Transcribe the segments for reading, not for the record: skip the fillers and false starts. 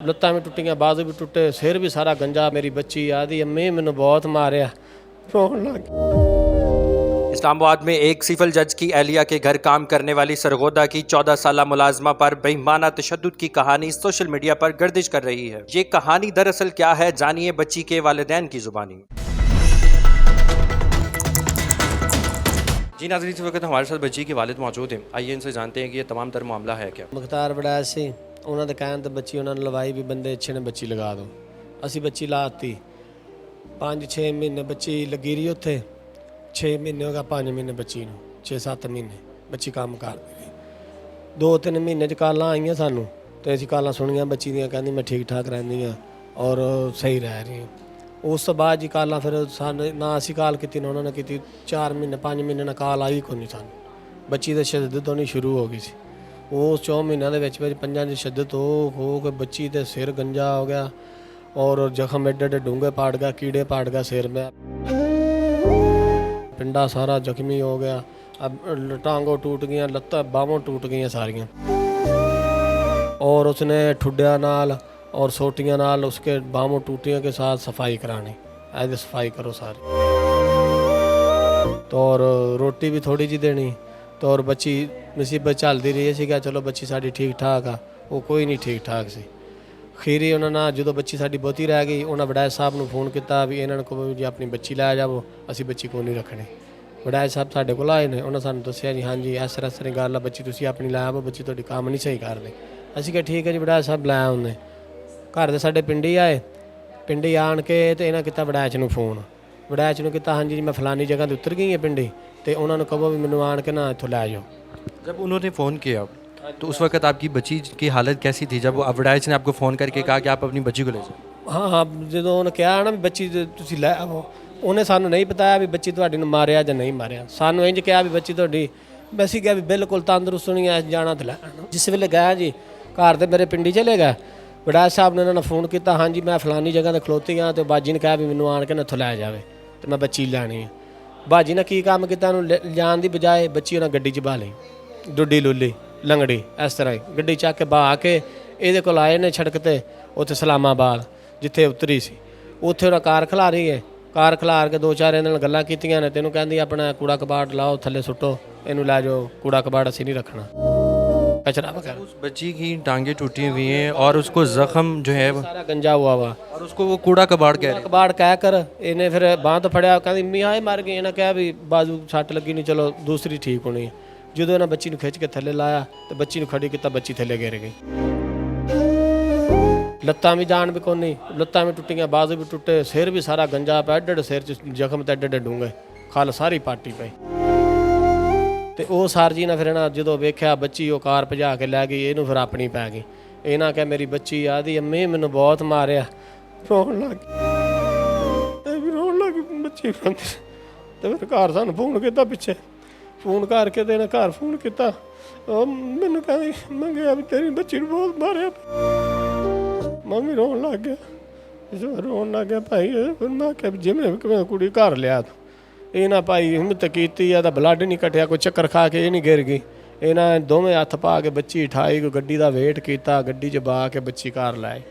ਲੱਤਾਂ ਵੀ ਟੁੱਟੀਆਂ, ਬਾਜ਼ੂ ਵੀ ਟੁੱਟੇ, ਸਿਰ ਵੀ ਸਾਰਾ ਗੰਜਾ। ਮੇਰੀ ਬੱਚੀ ਆਦੀ अम्मी मैंने बहुत मारिया, रोन लग। इस्लामाबाद में एक सिविल जज की एहलिया के घर काम करने वाली सरगोदा की 14 साला मुलाजमा पर बेईमाना तशद्दुद की कहानी सोशल मीडिया पर गर्दिश कर रही है। ये कहानी दरअसल क्या है, जानिए बच्ची के वालिदैन की जुबानी। जी नाज़रीन, इस वक्त हमारे साथ बच्ची के वालिद मौजूद हैं। आइए इनसे जानते हैं कि ये तमाम तर मामला है क्या। ਮੁਖਤਾਰ ਬੜਾ ਸੀ, ਉਹਨਾਂ ਦੇ ਕਹਿਣ ਤੇ ਬੱਚੀ ਉਹਨਾਂ ਨੇ ਲਵਾਈ ਵੀ ਬੰਦੇ ਅੱਛੇ ਨੇ, ਬੱਚੀ ਲਗਾ ਦਿਓ। ਅਸੀਂ ਬੱਚੀ ਲਾਤੀ, 5-6 ਮਹੀਨੇ ਬੱਚੀ ਲੱਗੀ ਰਹੀ ਉੱਥੇ। 6 ਮਹੀਨੇ ਹੋ ਗਿਆ, 5 ਮਹੀਨੇ ਬੱਚੀ ਨੂੰ, 6-7 ਮਹੀਨੇ ਬੱਚੀ ਕੰਮ ਕਰਦੀ ਰਹੀ। 2-3 ਮਹੀਨੇ 'ਚ ਕਾਲਾਂ ਆਈਆਂ ਸਾਨੂੰ, ਤੇ ਅਸੀਂ ਕਾਲਾਂ ਸੁਣੀਆਂ ਬੱਚੀ ਦੀਆਂ, ਕਹਿੰਦੀ ਮੈਂ ਠੀਕ ਠਾਕ ਰਹਿੰਦੀ ਹਾਂ ਔਰ ਸਹੀ ਰਹਿ ਰਹੀ ਹਾਂ। ਉਸ ਤੋਂ ਬਾਅਦ ਜੀ ਕਾਲਾਂ ਫਿਰ ਸਾਨੂੰ ਨਾ ਅਸੀਂ ਕਾਲ ਕੀਤੀ ਨਾ ਉਹਨਾਂ ਨੇ ਕੀਤੀ। 4 ਮਹੀਨੇ 5 ਮਹੀਨੇ ਨਾਲ ਕਾਲ ਆਈ ਕੋਈ ਨਹੀਂ ਸਾਨੂੰ। ਬੱਚੀ ਦੇ ਸ਼ੱਦਤ ਹੋਣੀ ਸ਼ੁਰੂ ਹੋ ਗਈ ਸੀ। ਉਸ 4 ਮਹੀਨਿਆਂ ਦੇ ਵਿੱਚ 5 ਦੀ ਸ਼ੱਦਤ ਹੋ ਕੇ ਬੱਚੀ ਦੇ ਸਿਰ ਗੰਜਾ ਹੋ ਗਿਆ ਔਰ ਜ਼ਖਮ ਐਡੇ ਐਡੇ ਡੂੰਘੇ ਪਾੜ ਗਿਆ, ਕੀੜੇ ਪਾੜ ਗਿਆ ਸਿਰ में, ਪਿੰਡਾ ਸਾਰਾ ਜ਼ਖਮੀ ਹੋ ਗਿਆ। टांगों टूट गई, लत्तां बाहों टूट गई सारियां। और उसने ठुड्डिया नाल और सोटियां नाल उसके बाहों टूटियों के साथ सफाई करानी, ऐसे सफाई करो सारी। तो और रोटी भी थोड़ी जी देनी। तो और बच्ची मुसीबत चलती रही है, क्या चलो बच्ची साड़ी ठीक ठाक आ, वो कोई नहीं ठीक ठाक सी। खीरी उन्होंने जो बच्ची साड़ी बहुती रह गई, उन्हें वड़ैच साहब को फ़ोन किया भी इन्होंने को जी अपनी बच्ची लै जाओ, असी बच्ची को नहीं रखनी। वड़ैच साहब साढ़े को आए ने, उन्होंने सानू दस्सिया जी हाँ जी इस तरह गल आ, बच्ची तुसीं अपनी लै आओ, बच्ची तुहाडी काम नहीं सही करदी। असीं कहा ठीक है जी। वड़ैच साहब लै आउंदे, घर दे साडे पिंडी आए। पिंडी आण के ते इन्हां कीता वड़ैच नूं फ़ोन। वड़ैच नूं कीता हाँ जी मैं फलानी जगह ते उतर गई है पिंडी, ते उन्होंने कहो भी मैनूं आण के ना इत्थों लै जाओ। जब उन्होंने फ़ोन किया तो उस वक्त आपकी बच्ची की हालत कैसी थी? जब वड़ैच ने आपको फ़ोन करके कहा कि आप अपनी बच्ची को ले जाओ। हाँ हाँ, जो उन्हें कहा ना भी बच्ची तुसीं लै आओ, उन्हें सानू नहीं बताया भी बच्ची तुहाडी नूं मारिया जां नहीं मारिया। सानू इंज कहा भी बच्ची तुहाडी, वैसे कहा भी बिल्कुल तंदरुस्त नहीं है, जाना तो लैन। जिस वेले गया जी घर दे मेरे पिंडी चले गए, वड़ैच साहब ने उन्होंने फ़ोन किया हाँ जी मैं फलानी जगह ते खलोती हाँ, तो बाजी ने कहा भी मैनूं आण के ना इत्थों लै जावे ते मैं बच्ची लैनी है। बाजी ने की काम किया, उन्होंने जाण दी बजाए बच्ची उन्हें गड्डी च बहा लई, डुड्डी लुल्ली लंगड़ी इस तरह ही गड्डी चक के बहा के ਇਹਦੇ ਕੋਲ ਆਏ ਨੇ ਸੜਕ ਤੇ, ਉੱਥੇ ਸਲਾਮਾਬਾਦ ਜਿੱਥੇ ਉਤਰੀ ਸੀ, ਉੱਥੇ ਉਹਨਾਂ ਕਾਰ ਖਿਲਾਰੀ ਹੈ। ਕਾਰ ਖਿਲਾਰ ਕੇ 2-4 ਇਹਨਾਂ ਨਾਲ ਗੱਲਾਂ ਕੀਤੀਆਂ ਨੇ, ਤੈਨੂੰ ਕਹਿੰਦੀ ਆਪਣਾ ਕੂੜਾ ਕਬਾੜ ਲਾਓ ਥੱਲੇ ਸੁੱਟੋ, ਇਹਨੂੰ ਲੈ ਜਾਓ, ਕੂੜਾ ਕਬਾੜ ਅਸੀਂ ਨਹੀਂ ਰੱਖਣਾ, कचरा वगैरह। उस बच्ची की टांगें टूटी हुई हैं और उसको ज़ख्म जो है सारा गंजा हुआ वा और उसको वो कूड़ा कबाड़ कह रहे हैं। कबाड़ कह कर इन्हें फिर बांह तो फड़िया, कहती अम्मी आए मर गई। इन्हें कहा भी बाजू सट लगी नहीं, चलो दूसरी ठीक होनी है। जो इन्हें बच्ची को खिंच के थले लाया तो बच्ची को खड़ी किया, बच्ची थले गिर गई। लत्तां भी जान भी कोनी, लत्तां भी टुटियां, बाजू भी टुटे, सिर भी सारा गंजा पिया, एडे एडे सिर च जख्म तो एडे एडे डूंगे, खल सारी पाटी पई। ਤੇ ਉਹ ਸਰ ਜੀ ਨੇ ਫਿਰ ਨਾ ਜਦੋਂ ਵੇਖਿਆ ਬੱਚੀ ਉਹ ਕਾਰ ਭਜਾ ਕੇ ਲੈ ਗਈ, ਇਹਨੂੰ ਫਿਰ ਆਪਣੀ ਪੈ ਗਈ। ਇਹਨਾਂ ਕਿਹਾ ਮੇਰੀ ਬੱਚੀ ਆਦੀ अम्मी ਮੈਨੂੰ ਬਹੁਤ ਮਾਰਿਆ, ਰੋਣ ਲੱਗ ਗਈ। ਇਹ ਵੀ ਰੋਣ ਲੱਗ ਗਈ ਬੱਚੀ ਰੋਂਦੀ। ਤੇ ਫਿਰ ਘਰ ਸਾਨੂੰ ਫੋਨ ਕੀਤਾ, ਪਿੱਛੇ ਫੋਨ ਕਰਕੇ ਤੇ ਇਹਨਾਂ ਘਰ ਫੋਨ ਕੀਤਾ, ਉਹ ਮੈਨੂੰ ਕਹਿੰਦੀ ਮੈਂ ਕਿਹਾ ਵੀ ਤੇਰੀ ਬੱਚੀ ਨੂੰ ਬਹੁਤ ਮਾਰਿਆ। ਮੈਂ ਵੀ ਰੋਣ ਲੱਗ ਗਿਆ, ਰੋਣ ਲੱਗ ਗਿਆ ਭਾਈ। ਫਿਰ ਮੈਂ ਕਿਹਾ ਜਿਵੇਂ ਕਿਵੇਂ ਕੁੜੀ ਘਰ ਲਿਆ ਤੂੰ। ਇਹਨਾਂ ਭਾਈ ਹਿੰਮਤ ਕੀਤੀ ਆ ਤਾਂ ਬਲੱਡ ਨਹੀਂ ਕੱਟਿਆ, ਕੋਈ ਚੱਕਰ ਖਾ ਕੇ ਇਹ ਨਹੀਂ ਗਿਰ ਗਈ। ਇਹਨਾਂ ਦੋਵੇਂ ਹੱਥ ਪਾ ਕੇ ਬੱਚੀ ਉਠਾਈ, ਕੋਈ ਗੱਡੀ ਦਾ ਵੇਟ ਕੀਤਾ, ਗੱਡੀ 'ਚ ਬਾ ਕੇ ਬੱਚੀ ਘਰ ਲਾਏ।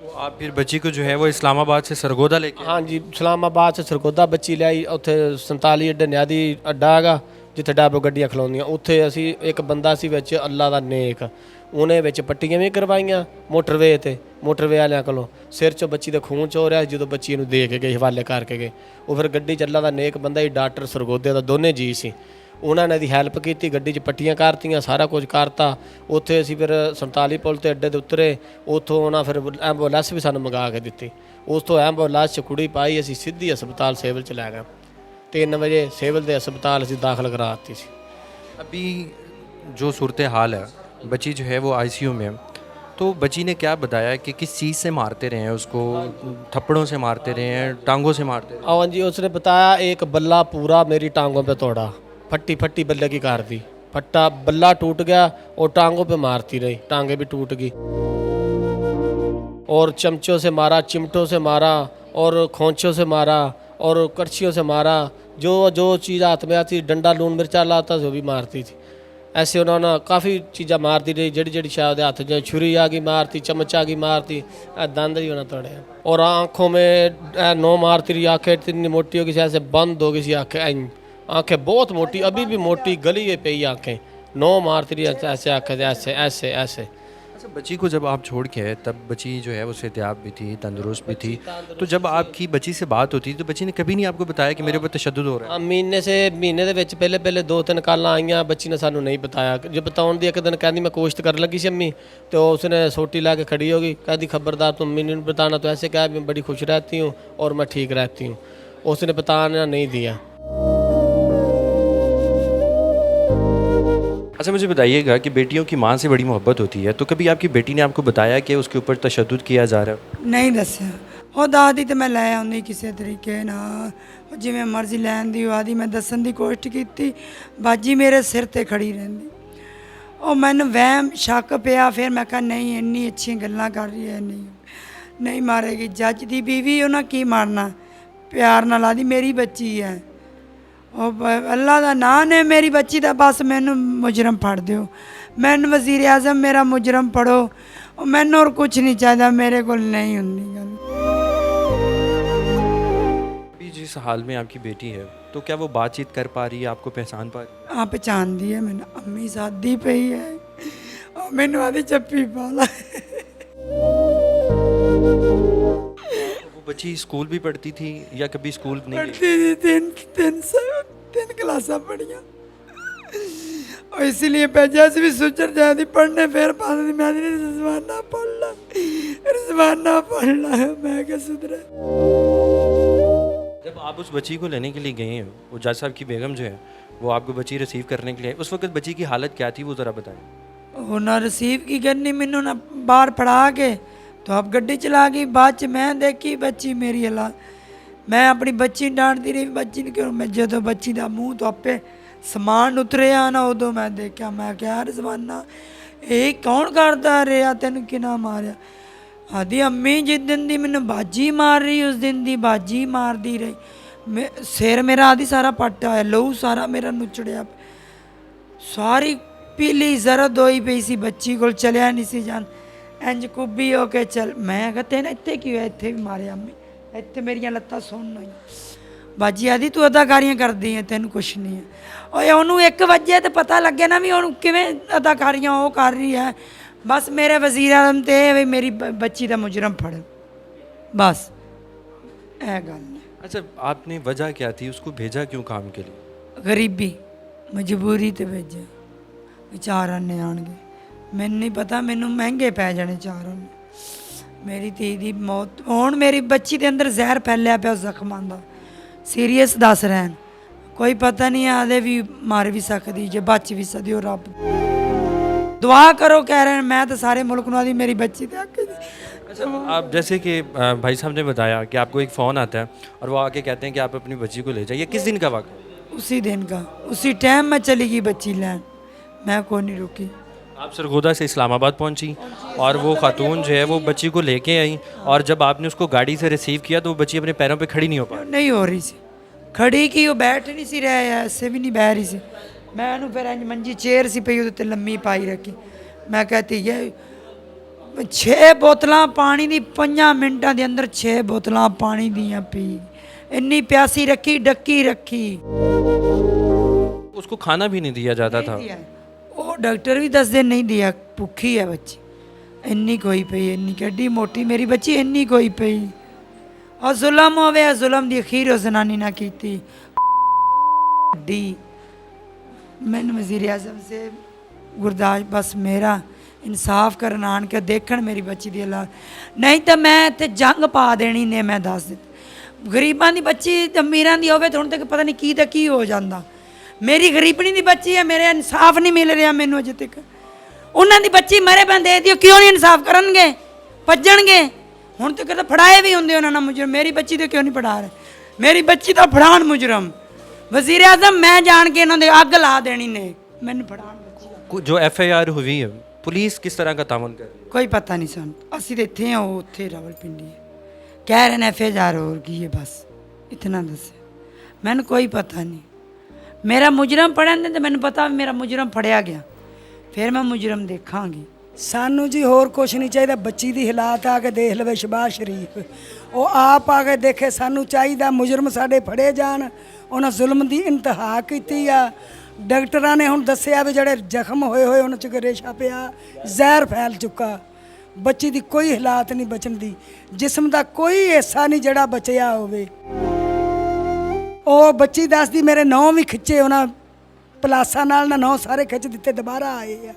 तो आप फिर बच्ची को जो है वो इस्लामाबाद से सरगोदा लेके? हाँ जी, इस्लामाबाद से सरगोदा बच्ची लियाई। उत्थे 47 ਅੱਡੇ ਨਿਆਦੀ ਅੱਡਾ ਹੈਗਾ ਜਿੱਥੇ ਡਾਬੋ ਗੱਡੀਆਂ ਖਲੋਂਦੀਆਂ, ਉੱਥੇ ਅਸੀਂ ਇੱਕ ਬੰਦਾ ਸੀ ਵਿੱਚ ਅੱਲਾ ਦਾ ਨੇਕ, ਉਹਨੇ ਵਿੱਚ ਪੱਟੀਆਂ ਵੀ ਕਰਵਾਈਆਂ ਮੋਟਰਵੇ ਤੇ, ਮੋਟਰਵੇ ਵਾਲਿਆਂ ਕੋਲੋਂ। ਸਿਰ 'ਚੋਂ ਬੱਚੀ ਦੇ ਖੂਨ ਚੋ ਰਿਹਾ ਜਦੋਂ ਬੱਚੀ ਨੂੰ ਦੇ ਕੇ ਗਏ, ਹਵਾਲੇ ਕਰਕੇ ਗਏ। ਉਹ ਫਿਰ ਗੱਡੀ 'ਚ ਅੱਲਾ ਦਾ ਨੇਕ ਬੰਦਾ ਹੀ ਡਾਕਟਰ ਸਰਗੋਦੇ ਦਾ, ਦੋਨੇ ਜੀ ਸੀ, ਉਹਨਾਂ ਨੇ ਇਹਦੀ ਹੈਲਪ ਕੀਤੀ, ਗੱਡੀ 'ਚ ਪੱਟੀਆਂ ਕਰਤੀਆਂ, ਸਾਰਾ ਕੁਝ ਕਰਤਾ। ਉੱਥੇ ਅਸੀਂ ਫਿਰ 47 ਪੁਲ ਤੇ ਅੱਡੇ 'ਤੇ ਉਤਰੇ, ਉੱਥੋਂ ਉਹਨਾਂ ਫਿਰ ਐਂਬੂਲੈਂਸ ਵੀ ਸਾਨੂੰ ਮੰਗਾ ਕੇ ਦਿੱਤੀ। ਉਸ ਤੋਂ ਐਂਬੂਲੈਂਸ 'ਚ ਕੁੜੀ ਪਾਈ, ਅਸੀਂ ਸਿੱਧੀ ਹਸਪਤਾਲ ਸਿਵਲ 'ਚ ਲੈ ਗਏ। 3 ਵਜੇ ਸਿਵਲ ਦੇ ਹਸਪਤਾਲ ਅਸੀਂ ਦਾਖਲ ਕਰਾ ਦਿੱਤੀ ਸੀ। अभी जो सूरत हाल है, बच्ची जो है वो ICU में, तो बच्ची ने क्या बताया कि किस चीज़ से मारते रहे हैं उसको? थप्पड़ों से मारते रहे हैं, टांगों से मारते रहे हैं? हाँ जी, उसने बताया एक बल्ला पूरा मेरी टांगों पे तोड़ा, फट्टी फट्टी बल्ले की कर दी, फट्टा बल्ला टूट गया और टांगों पे मारती रही, टांगें भी टूट गई। और चमचों से मारा, चिमटों से मारा और खोंचों से मारा और कड़छियों से मारा, जो जो चीज़ हाथ में आती, डंडा लून मिर्चा लाता वो भी मारती थी। ਐਸੇ ਉਹਨਾਂ ਨੇ ਕਾਫੀ ਚੀਜ਼ਾਂ ਮਾਰਦੀ ਰਹੀ, ਜਿਹੜੀ ਸ਼ਾਇਦ ਉਹਦੇ ਹੱਥ 'ਚ ਛੁਰੀ ਆ ਗਈ ਮਾਰਤੀ, ਚਮਚ आ गई मारती, दंद ही होना तोड़े। और आँखों में नो मारती रही, आँखें इतनी मोटी हो गई ऐसे बंद हो गई सी आँखें, आँखें बहुत मोटी, अभी भी मोटी गली है पे आँखें, नो मारती रही ऐसे आँखें, ऐसे ऐसे ऐसे। अच्छा, बच्ची को जब आप छोड़ के आए तब बच्ची जो है वो सेहतियाब भी थी, तंदुरुस्त भी थी, तो जब आपकी बच्ची से बात होती तो बच्ची ने कभी नहीं आपको बताया कि मेरे ऊपर तशद्दुद हो रहा है? ਮਹੀਨੇ ਦੇ ਵਿੱਚ ਪਹਿਲੇ 2-3 ਕਾਲਾਂ ਆਈਆਂ, ਬੱਚੀ ਨੇ ਸਾਨੂੰ ਨਹੀਂ ਬਤਾਇਆ। ਜੇ ਬਤਾਉਣ ਦੀ ਇੱਕ ਦਿਨ ਕਹਿੰਦੀ ਮੈਂ ਕੋਸ਼ਿਸ਼ ਕਰਨ ਲੱਗੀ ਸੀ ਅੰਮੀ, ਤੇ उसने सोटी ला के खड़ी होगी, कहती खबरदार तुम मैंने नहीं बताना, तो ऐसे कहा मैं बड़ी खुश रहती हूँ और मैं ठीक रहती हूँ। उसने बताना नहीं दिया। अच्छा, मुझे बताइएगा कि बेटियों की माँ से बड़ी मोहब्बत होती है, तो कभी आपकी बेटी ने आपको बताया कि उसके ऊपर तशद्दुद किया जा रहा है? ਨਹੀਂ ਦੱਸਿਆ। ਉਹ ਦਾਦੀ ਤੇ ਮੈਂ ਲੈ ਆਉਂਦੀ ਕਿਸੇ ਤਰੀਕੇ ਨਾਲ, ਉਹ ਜਿਵੇਂ ਮਰਜ਼ੀ ਲੈਣ ਦੀ ਆਦੀ, ਮੈਂ ਦੱਸਣ ਦੀ ਕੋਸ਼ਿਸ਼ ਕੀਤੀ, ਬਾਜੀ ਮੇਰੇ ਸਿਰ ਤੇ ਖੜੀ ਰਹਿੰਦੀ। ਉਹ ਮੈਨੂੰ ਵਹਿਮ ਸ਼ੱਕ ਪਿਆ, ਫਿਰ ਮੈਂ ਕਿਹਾ ਨਹੀਂ ਇੰਨੀ ਅੱਛੀਆਂ ਗੱਲਾਂ ਕਰ ਰਹੀ ਹੈ, ਨਹੀਂ ਮਾਰੇਗੀ। ਜੱਜ ਦੀ ਬੀਵੀ, ਉਹਨਾਂ ਕੀ ਮਾਰਨਾ, ਪਿਆਰ ਨਾਲ ਆਦੀ ਮੇਰੀ ਬੱਚੀ ਹੈ, ਉਹ ਅੱਲਾ ਦਾ ਨਾਂ ਨੇ ਮੇਰੀ ਬੱਚੀ ਦਾ, ਬਸ ਮੈਨੂੰ ਮੁਜਰਮ ਫੜ ਦਿਓ, ਮੈਨੂੰ ਵਜ਼ੀਰ ਆਜ਼ਮ ਮੇਰਾ ਮੁਜਰਮ ਫੜੋ, ਮੈਨੂੰ ਹੋਰ ਕੁਝ ਨਹੀਂ ਚਾਹੀਦਾ, ਮੇਰੇ ਕੋਲ नहीं ਹੁੰਦੀ ਗੱਲ। अभी जिस हाल में आपकी बेटी है तो क्या वो बातचीत कर पा रही है, आपको पहचान पा रही है? ਆ ਪਛਾਣਦੀ ਹੈ ਮੈਨੂੰ, ਅੰਮੀ ਸਾਦੀ ਪਈ ਹੈ, ਉਹ ਮੈਨੂੰ ਆਦੀ ਚੱਪੀ ਪਾ ਲਾ। वो बच्ची स्कूल भी पढ़ती थी या कभी स्कूल नहीं गई? पढ़ती थी, तीन क्लासा पढ़िया, और इसीलिए भेजा से भी सुचर जाती पढ़ने, फिर पाती मैं रिजवाना पढ़ ला, रिजवाना पढ़ ला, मैं क्या सुधरे। जब आप उस बच्ची को लेने के लिए गए हैं, वो जज साहब की बेगम जो है वो आपको बच्ची रिसीव करने के लिए, उस वक्त बच्ची की हालत क्या थी वो ज़रा बताएं। वो ना रिसीव की करनी, मैनू ना बाहर पढ़ा के तो आप गड्डी चला गई, बाद च मैं देखी बच्ची मेरी हालात, मैं अपनी बच्ची डांटती रही, बच्ची ने क्यों, मैं जो बच्ची का मूँह तो आपे समान उतरिया ना, उदों मैं देखा, मैं क्या रजवाना ये कौन करता रहा, तेन कि मारिया। आदि अम्मी जिस दिन दी मैनू बाजी मार रही, उस दिन दी बाजी मारती रही, मैं सिर मेरा आदि सारा पट्टा है, लहू सारा मेरा नुचड़िया, सारी पीली जरद होई पई सी, बच्ची को चलिया नहीं सी जान, इंज कुब्बी हो के चल। मैं कहा तेन इत्थे क्यों है, इत्थे भी मारे अम्मी, इत्थे मेरियां लत्तां सुन्न होई। बाजी आदि तू अदाकारियां करदी है, तेन कुछ नहीं है। और ओनू 1 वजे तो पता लगे ना भी ओनू किवें अदाकारियां वो कर रही है, बस मेरे वजीर आजम ते भी मेरी बच्ची का मुजरम फड़, बस ए गल है। अच्छा, आपने वजह क्या थी, उसको भेजा क्यों काम के लिए? गरीबी मजबूरी ते भेजे, चार आने आनगे, मैनू नहीं पता, मैनू महंगे पै जाने चार आने। मेरी धी दी मौत हुण, मेरी बच्ची के अंदर जहर फैलिया पिया जख्मां दा, सीरीयस दस रहन, कोई पता नहीं आदे भी मर भी सकती जे बच भी सकती, और रब दुआ करो कह रहे हैं, मैं तो सारे मुल्क नू आदी मेरी बच्ची ते आके। अच्छा, आप जैसे कि भाई साहब ने बताया कि आपको एक फ़ोन आता है और वो आके कहते हैं कि आप अपनी बच्ची को ले जाइए, किस दिन का वाक़या? उसी दिन का, उसी टाइम में चली गई बच्ची लैन, मैं कोई नहीं रुकी। आप सरगोदा से इस्लामाबाद पहुंची और वो खातून जो है वो बच्ची को लेके आई, और जब आपने उसको गाड़ी से रिसीव किया तो वो बच्ची अपने पैरों पे खड़ी नहीं हो पा रही? नहीं हो रही सी खड़ी, की वो बैठ नहीं सी रहा, ऐसे भी नहीं बह रही सी। मैं उन्होंने फिर इंज मंजी चेयर सी पई, उहदे ते लम्मी पाई रखी, मैं कहती ये 6 बोतलां पानी दी 5 मिनटां दे अंदर 6 बोतलां पानी दियां पी, इन्नी प्यासी रखी, डक्की रखी। उसको खाना भी नहीं दिया जाता था? वो डॉक्टर भी दसदे नहीं दिया, भुखी है बच्ची, इन्नी कोई पई, इन्नी कड्डी मोटी मेरी बच्ची, इन्नी कोई पई। और जुल्म होवे, जुल्म दी अखीर उस जनानी ना कीती डी। मैनू वज़ीर आज़म से गुरदास बस मेरा इंसाफ करन आन के देखण मेरी बच्ची दी हालात, नहीं तो मैं इत्थे जंग पा देनी ने, मैं दस दित्ता। गरीबां दी बच्ची अमीरां दी होवे तो हुण तक पता नहीं की ते की हो जांदा, मेरी गरीबनी दी बच्ची है, मेरे इंसाफ नहीं मिल रहा मैनू अजे तक। उन्हां दी बच्ची मरे पैं दे दिओ, क्यों नहीं इंसाफ करनगे, भज्जणगे। हुण तक तो फड़ाए भी होंदे उन्हां नाल मुजरम, मेरी बच्ची तो क्यों नहीं फड़ा रहे, मेरी बच्ची तो फड़ाण मुजरम। वज़ीर आज़म मैं जान के इन्होंने अग ला देनी ने, मैनू फड़ाण बच्ची। जो FIR हुई है, पुलिस किस तरह का तावन कर रही है? कोई पता नहीं सन, असी तो इत्थे हैं, वो उत्थे रावलपिंडी है, कह रहे हैं FIR हो गई है, बस इतना दस, मैनू कोई पता नहीं। ਮੇਰਾ ਮੁਜਰਮ ਪੜਨ ਦੇ ਤੇ ਮੈਨੂੰ ਪਤਾ ਵੀ ਮੇਰਾ ਮੁਜਰਮ ਫੜਿਆ ਗਿਆ, ਫਿਰ ਮੈਂ ਮੁਜਰਮ ਦੇਖਾਂਗੀ। ਸਾਨੂੰ ਜੀ ਹੋਰ ਕੁਝ ਨਹੀਂ ਚਾਹੀਦਾ, ਬੱਚੀ ਦੀ ਹਾਲਾਤ ਆ ਕੇ ਦੇਖ ਲਵੇ ਸ਼ਬਾਜ਼ ਸ਼ਰੀਫ, ਉਹ ਆਪ ਆ ਕੇ ਦੇਖੇ। ਸਾਨੂੰ ਚਾਹੀਦਾ ਮੁਜਰਮ ਸਾਡੇ ਫੜੇ ਜਾਣ। ਉਹਨਾਂ ਜ਼ੁਲਮ ਦੀ ਇੰਤਹਾ ਕੀਤੀ ਆ। ਡਾਕਟਰਾਂ ਨੇ ਹੁਣ ਦੱਸਿਆ ਵੀ ਜਿਹੜੇ ਜ਼ਖਮ ਹੋਏ ਉਹਨਾਂ 'ਚ ਰੇਸ਼ਾ ਪਿਆ, ਜ਼ਹਿਰ ਫੈਲ ਚੁੱਕਾ। ਬੱਚੀ ਦੀ ਕੋਈ ਹਾਲਾਤ ਨਹੀਂ ਬਚਣ ਦੀ, ਜਿਸਮ ਦਾ ਕੋਈ ਹਿੱਸਾ ਨਹੀਂ ਜਿਹੜਾ ਬਚਿਆ ਹੋਵੇ। ਉਹ ਬੱਚੀ ਦੱਸਦੀ ਮੇਰੇ ਨਹੁੰ ਵੀ ਖਿੱਚੇ ਉਹਨਾਂ ਪਲਾਸਾਂ ਨਾਲ, ਨਾ ਨਹੁੰ ਸਾਰੇ ਖਿੱਚ ਦਿੱਤੇ, ਦੁਬਾਰਾ ਆਏ ਆ।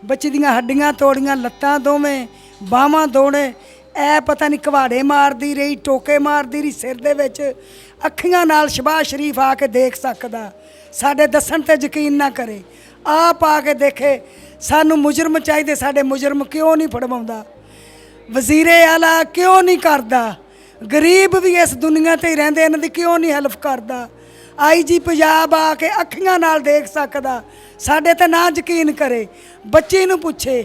ਬੱਚੀ ਦੀਆਂ ਹੱਡੀਆਂ ਤੋੜੀਆਂ, ਲੱਤਾਂ ਦੋਵੇਂ, ਬਾਹਾਂ ਦੋਣੇ, ਐ ਪਤਾ ਨਹੀਂ ਘਵਾੜੇ ਮਾਰਦੀ ਰਹੀ, ਟੋਕੇ ਮਾਰਦੀ ਰਹੀ ਸਿਰ ਦੇ ਵਿੱਚ। ਅੱਖੀਆਂ ਨਾਲ ਸ਼ਬਾਜ਼ ਸ਼ਰੀਫ ਆ ਕੇ ਦੇਖ ਸਕਦਾ, ਸਾਡੇ ਦੱਸਣ ਤੇ ਯਕੀਨ ਨਾ ਕਰੇ, ਆਪ ਆ ਕੇ ਦੇਖੇ। ਸਾਨੂੰ ਮੁਜਰਮ ਚਾਹੀਦੇ, ਸਾਡੇ ਮੁਜਰਮ ਕਿਉਂ ਨਹੀਂ ਫੜਵਾਉਂਦਾ? ਵਜ਼ੀਰੇ ਆਲਾ ਕਿਉਂ ਨਹੀਂ ਕਰਦਾ? ਗਰੀਬ ਵੀ ਇਸ ਦੁਨੀਆ ਤੇ ਹੀ ਰਹਿੰਦੇ, ਇਹਨਾਂ ਦੀ ਕਿਉਂ ਨਹੀਂ ਹੈਲਪ ਕਰਦਾ? IG ਪੰਜਾਬ ਆ ਕੇ ਅੱਖੀਆਂ ਨਾਲ ਦੇਖ ਸਕਦਾ, ਸਾਡੇ ਤੇ ਨਾ ਯਕੀਨ ਕਰੇ, ਬੱਚੀ ਨੂੰ ਪੁੱਛੇ।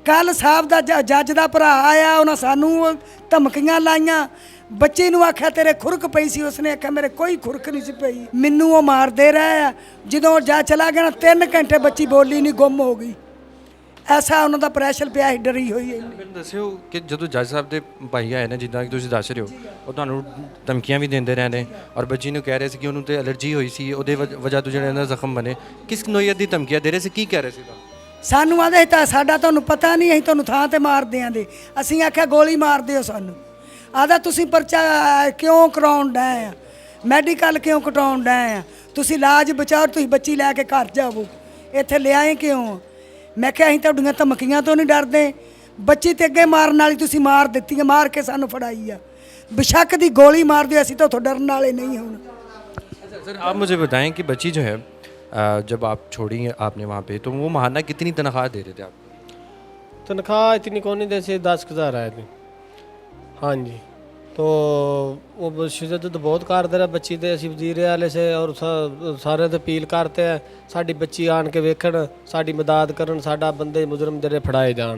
ਕੱਲ ਸਾਹਿਬ ਦਾ ਜੱਜ ਦਾ ਭਰਾ ਆਇਆ, ਉਹਨਾਂ ਸਾਨੂੰ ਧਮਕੀਆਂ ਲਾਈਆਂ। ਬੱਚੀ ਨੂੰ ਆਖਿਆ ਤੇਰੇ ਖੁਰਕ ਪਈ ਸੀ, ਉਸਨੇ ਆਖਿਆ ਮੇਰੇ ਕੋਈ ਖੁਰਕ ਨਹੀਂ ਸੀ ਪਈ, ਮੈਨੂੰ ਉਹ ਮਾਰਦੇ ਰਹੇ ਆ। ਜਦੋਂ ਜਾ ਚਲਾ ਗਿਆ ਨਾ 3 ਘੰਟੇ ਬੱਚੀ ਬੋਲੀ ਨਹੀਂ, ਗੁੰਮ ਹੋ ਗਈ। ਐਸਾ ਉਹਨਾਂ ਦਾ ਪ੍ਰੈਸ਼ਰ ਪਿਆ ਸੀ, ਡਰੀ ਹੋਈ ਹੈ। ਮੈਨੂੰ ਦੱਸਿਓ ਕਿ ਜਦੋਂ ਜੱਜ ਸਾਹਿਬ ਦੇ ਭਾਈ ਆਏ ਨੇ, ਜਿੱਦਾਂ ਕਿ ਤੁਸੀਂ ਦੱਸ ਰਹੇ ਹੋ, ਉਹ ਤੁਹਾਨੂੰ ਧਮਕੀਆਂ ਵੀ ਦਿੰਦੇ ਰਹੇ ਨੇ, ਔਰ ਬੱਚੀ ਨੂੰ ਕਹਿ ਰਹੇ ਸੀ ਕਿ ਉਹਨੂੰ ਤੇ ਐਲਰਜੀ ਹੋਈ ਸੀ, ਉਹਦੇ ਵਜ੍ਹਾ ਤੋਂ ਜਿਹੜੇ ਇਹਨਾਂ ਜ਼ਖਮ ਬਣੇ। ਕਿਸ ਨੋਈਅਤ ਦੀ ਧਮਕੀਆਂ ਦੇ ਰਹੇ ਸੀ, ਕੀ ਕਹਿ ਰਹੇ ਸੀ? ਸਾਨੂੰ ਆਂਦੇ ਤਾਂ ਸਾਡਾ ਤੁਹਾਨੂੰ ਪਤਾ ਨਹੀਂ, ਅਸੀਂ ਤੁਹਾਨੂੰ ਥਾਂ ਤੇ ਮਾਰ ਦਿਆਂਗੇ। ਅਸੀਂ ਆਖਿਆ ਗੋਲੀ ਮਾਰ ਦਿਓ ਸਾਨੂੰ। ਆਦਾ ਤੁਸੀਂ ਪਰਚਾ ਕਿਉਂ ਕਰਾਉਣ ਡਏ ਆ, ਮੈਡੀਕਲ ਕਿਉਂ ਕਟਾਉਣ ਡਏ ਆ, ਤੁਸੀਂ ਇਲਾਜ ਬਚਾਓ, ਤੁਸੀਂ ਬੱਚੀ ਲੈ ਕੇ ਘਰ ਜਾਵੋ, ਇੱਥੇ ਲਿਆਏ ਕਿਉਂ? ਮੈਂ ਕਿਹਾ ਅਸੀਂ ਤੁਹਾਡੀਆਂ ਧਮਕੀਆਂ ਤੋਂ ਨਹੀਂ ਡਰਦੇ, ਬੱਚੀ ਤੇ ਅੱਗੇ ਮਾਰਨ ਵਾਲੀ ਤੁਸੀਂ ਮਾਰ ਦਿੱਤੀ, ਮਾਰ ਕੇ ਸਾਨੂੰ ਫੜਾਈ ਆ। बेशक दी गोली मार दी, ਅਸੀਂ ਤਾਂ ਉੱਥੋਂ ਡਰਨ ਵਾਲੇ नहीं हूँ। अच्छा सर, आप मुझे बताएं कि बच्ची जो है जब आप छोड़ी आपने वहाँ पे, तो वो महाना कितनी तनख्वाह दे रहे थे आपको? तनख्वाह इतनी कौन नहीं देते, 10,000 आए थे। हाँ जी, तो वो शिदत तो बहुत करते रहे बच्ची ते, ਅਸੀਂ ਵਜ਼ੀਰੇ ਵਾਲੇ से और ਸਾਰੇ ਤੇ ਅਪੀਲ करते हैं ਸਾਡੀ ਬੱਚੀ ਆਣ ਕੇ ਵੇਖਣ, ਸਾਡੀ ਮਦਦ ਕਰਨ, ਸਾਡਾ ਬੰਦੇ ਮੁਜਰਮ ਜਿਹੜੇ ਫੜਾਏ ਜਾਣ।